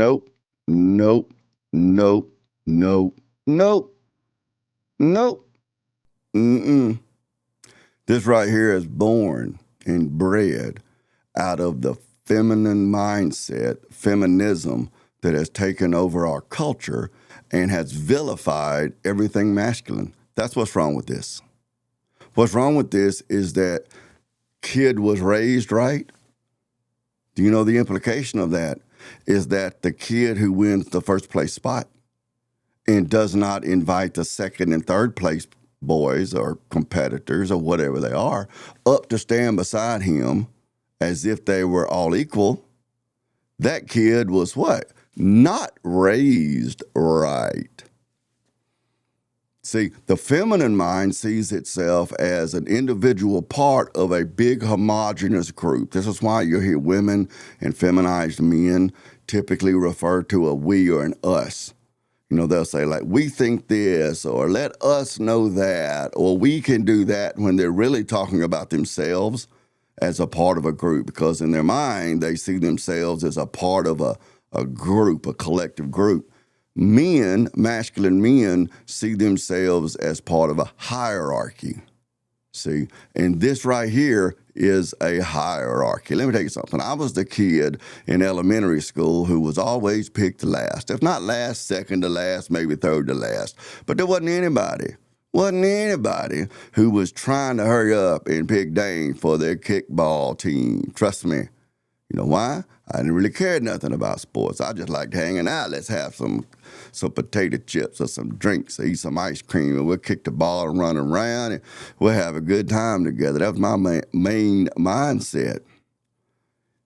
Nope, nope, nope, nope, nope, nope. Mm-mm. This right here is born and bred out of the feminine mindset, feminism that has taken over our culture and has vilified everything masculine. That's what's wrong with this. What's wrong with this is that kid was raised right. Do you know the implication of that? Is that the kid who wins the first place spot and does not invite the second and third place boys or competitors or whatever they are up to stand beside him as if they were all equal, that kid was what? Not raised right. See, the feminine mind sees itself as an individual part of a big homogenous group. This is why you hear women and feminized men typically refer to a we or an us. You know, they'll say like, we think this, or let us know that, or we can do that, when they're really talking about themselves as a part of a group, because in their mind, they see themselves as a part of a group, a collective group. Men, masculine men, see themselves as part of a hierarchy. See, and this right here is a hierarchy. Let me tell you something. I was the kid in elementary school who was always picked last. If not last, second to last, maybe third to last. But there wasn't anybody who was trying to hurry up and pick Dane for their kickball team. Trust me. You know why? I didn't really care nothing about sports. I just liked hanging out. Let's have some potato chips or some drinks, or eat some ice cream, and we'll kick the ball and run around, and we'll have a good time together. That was my main mindset.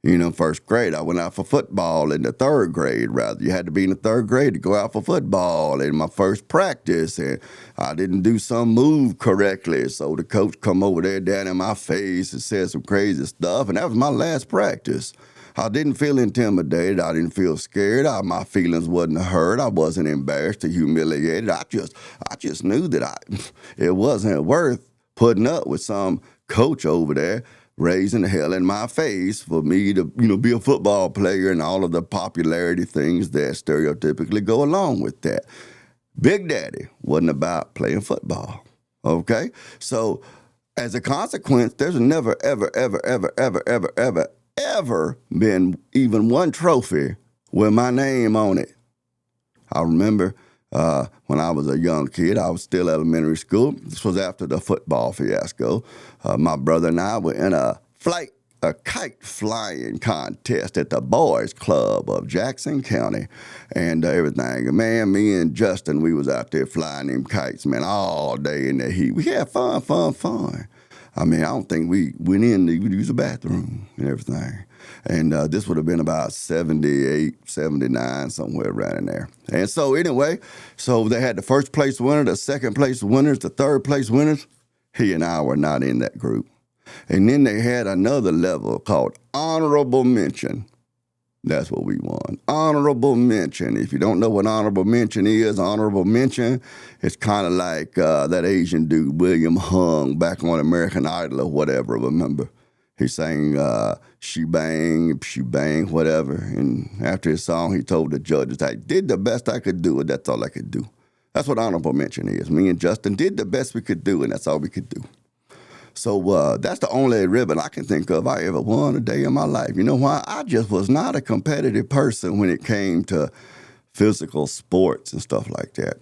You know, first grade, I went out for football. In the third grade, rather, you had to be in the third grade to go out for football. In my first practice, and I didn't do some move correctly, so the coach come over there down in my face and said some crazy stuff, and that was my last practice. I didn't feel intimidated. I didn't feel scared. My feelings wasn't hurt. I wasn't embarrassed or humiliated. I just knew that it wasn't worth putting up with some coach over there raising hell in my face for me to, be a football player and all of the popularity things that stereotypically go along with that. Big Daddy wasn't about playing football, okay? So as a consequence, there's never, ever, ever, ever, ever, ever, ever, ever been even one trophy with my name on it. I remember when I was a young kid, I was still elementary school. This was after the football fiasco. My brother and I were in a kite flying contest at the Boys Club of Jackson County and everything. Man, me and Justin, we was out there flying them kites, man, all day in the heat. We had fun. I mean, I don't think we went in to use the bathroom and everything. And this would have been about 78, 79, somewhere around in there. And so anyway, so they had the first place winner, the second place winners, the third place winners. He and I were not in that group. And then they had another level called honorable mention. That's what we won. Honorable mention. If you don't know what honorable mention is, it's kind of like that Asian dude, William Hung, back on American Idol or whatever, remember? He sang She Bang, whatever. And after his song, he told the judges, I did the best I could do, and that's all I could do. That's what honorable mention is. Me and Justin did the best we could do, and that's all we could do. So that's the only ribbon I can think of I ever won a day in my life. You know why? I just was not a competitive person when it came to physical sports and stuff like that.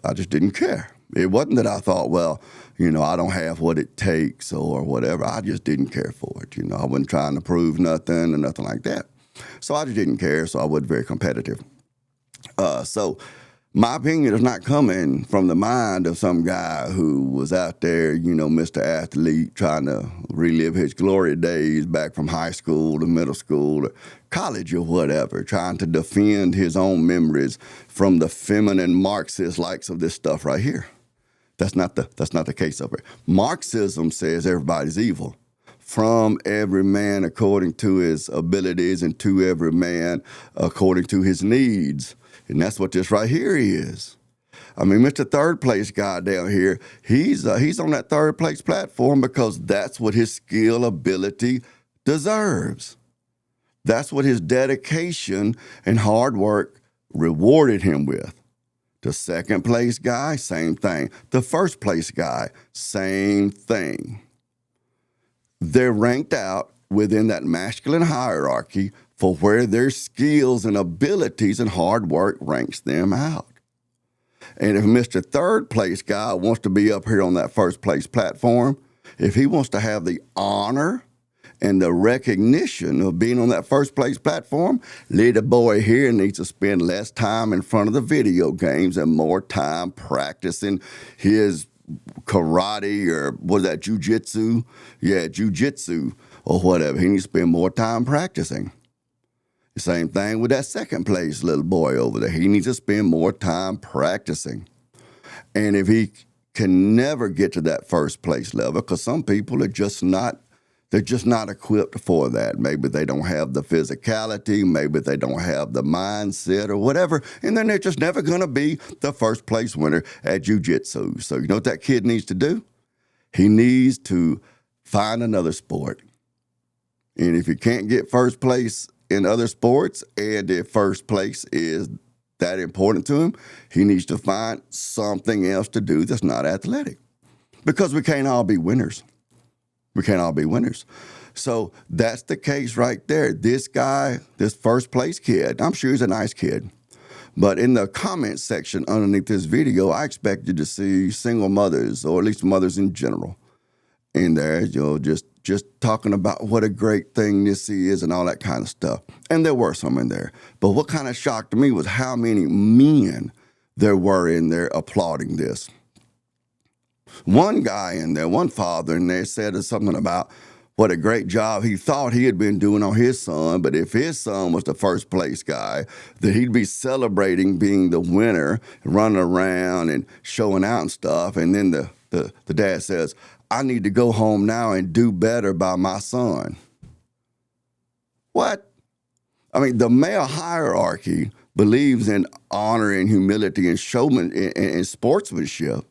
I just didn't care. It wasn't that I thought, well, I don't have what it takes or whatever. I just didn't care for it. I wasn't trying to prove nothing or nothing like that. So I just didn't care, so I wasn't very competitive. So my opinion is not coming from the mind of some guy who was out there, Mr. Athlete, trying to relive his glory days back from high school to middle school to college or whatever, trying to defend his own memories from the feminine Marxist likes of this stuff right here. That's not the case of it. Marxism says everybody's evil. From every man according to his abilities and to every man according to his needs. And that's what this right here is. I mean, Mr. Third Place guy down here, he's on that third place platform because that's what his skill ability deserves. That's what his dedication and hard work rewarded him with. The second place guy, same thing. The first place guy, same thing. They're ranked out within that masculine hierarchy for where their skills and abilities and hard work ranks them out. And if Mr. Third place guy wants to be up here on that first place platform, if he wants to have the honor and the recognition of being on that first place platform, little boy here needs to spend less time in front of the video games and more time practicing his karate or what is that, jujitsu? Yeah, jujitsu or whatever. He needs to spend more time practicing. The same thing with that second place little boy over there. He needs to spend more time practicing. And if he can never get to that first place level, because some people are just not, they're just not equipped for that. Maybe they don't have the physicality, maybe they don't have the mindset or whatever, and then they're just never going to be the first place winner at jiu-jitsu. So you know what that kid needs to do? He needs to find another sport. And if he can't get first place in other sports, and if first place is that important to him, he needs to find something else to do that's not athletic. Because we can't all be winners. We can't all be winners. So that's the case right there. This guy, this first place kid, I'm sure he's a nice kid. But in the comment section underneath this video, I expected to see single mothers, or at least mothers in general, in there, you know, just talking about what a great thing this is and all that kind of stuff. And there were some in there. But what kind of shocked me was how many men there were in there applauding this. One guy in there, one father in there said something about what a great job he thought he had been doing on his son, but if his son was the first place guy, that he'd be celebrating being the winner, running around and showing out and stuff. And then the dad says, I need to go home now and do better by my son. What? I mean, the male hierarchy believes in honor and humility and showman and sportsmanship.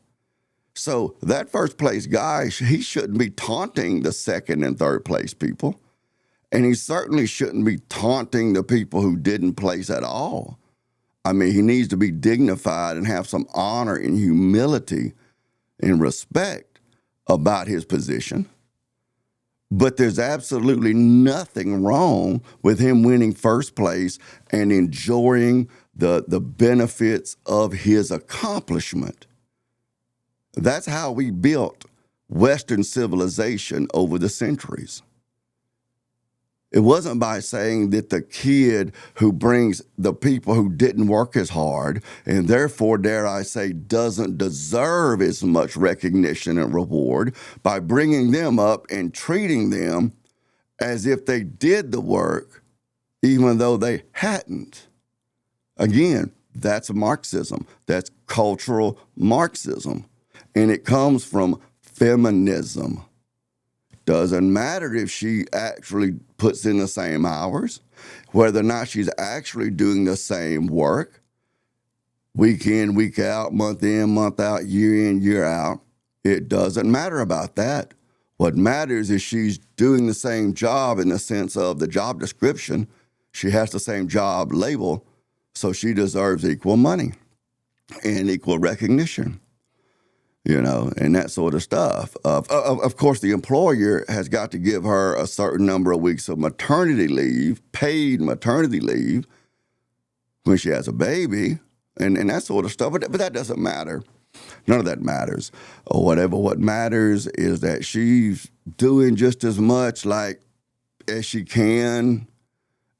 So that first place guy, he shouldn't be taunting the second and third place people. And he certainly shouldn't be taunting the people who didn't place at all. I mean, he needs to be dignified and have some honor and humility and respect about his position. But there's absolutely nothing wrong with him winning first place and enjoying the benefits of his accomplishment. That's how we built Western civilization over the centuries. It wasn't by saying that the kid who brings the people who didn't work as hard and therefore, dare I say, doesn't deserve as much recognition and reward by bringing them up and treating them as if they did the work, even though they hadn't. Again, that's Marxism. That's cultural Marxism. And it comes from feminism. Doesn't matter if she actually puts in the same hours, whether or not she's actually doing the same work, week in, week out, month in, month out, year in, year out. It doesn't matter about that. What matters is she's doing the same job in the sense of the job description. She has the same job label, so she deserves equal money and equal recognition. You know, and that sort of stuff. Of course, the employer has got to give her a certain number of weeks of maternity leave, paid maternity leave, when she has a baby, and that sort of stuff. But that doesn't matter. None of that matters. Or whatever. What matters is that she's doing just as much like as she can,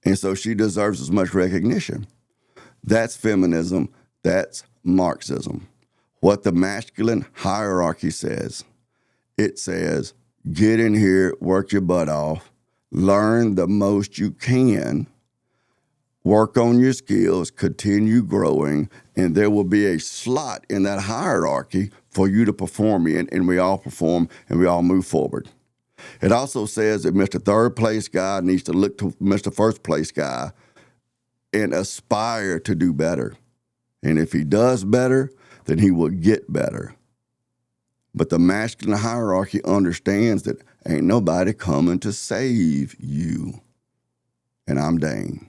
and so she deserves as much recognition. That's feminism. That's Marxism. What the masculine hierarchy says. It says, get in here, work your butt off, learn the most you can, work on your skills, continue growing, and there will be a slot in that hierarchy for you to perform in, and we all perform and we all move forward. It also says that Mr. Third Place guy needs to look to Mr. First Place guy and aspire to do better. And if he does better, then he will get better. But the masculine hierarchy understands that ain't nobody coming to save you. And I'm Dane.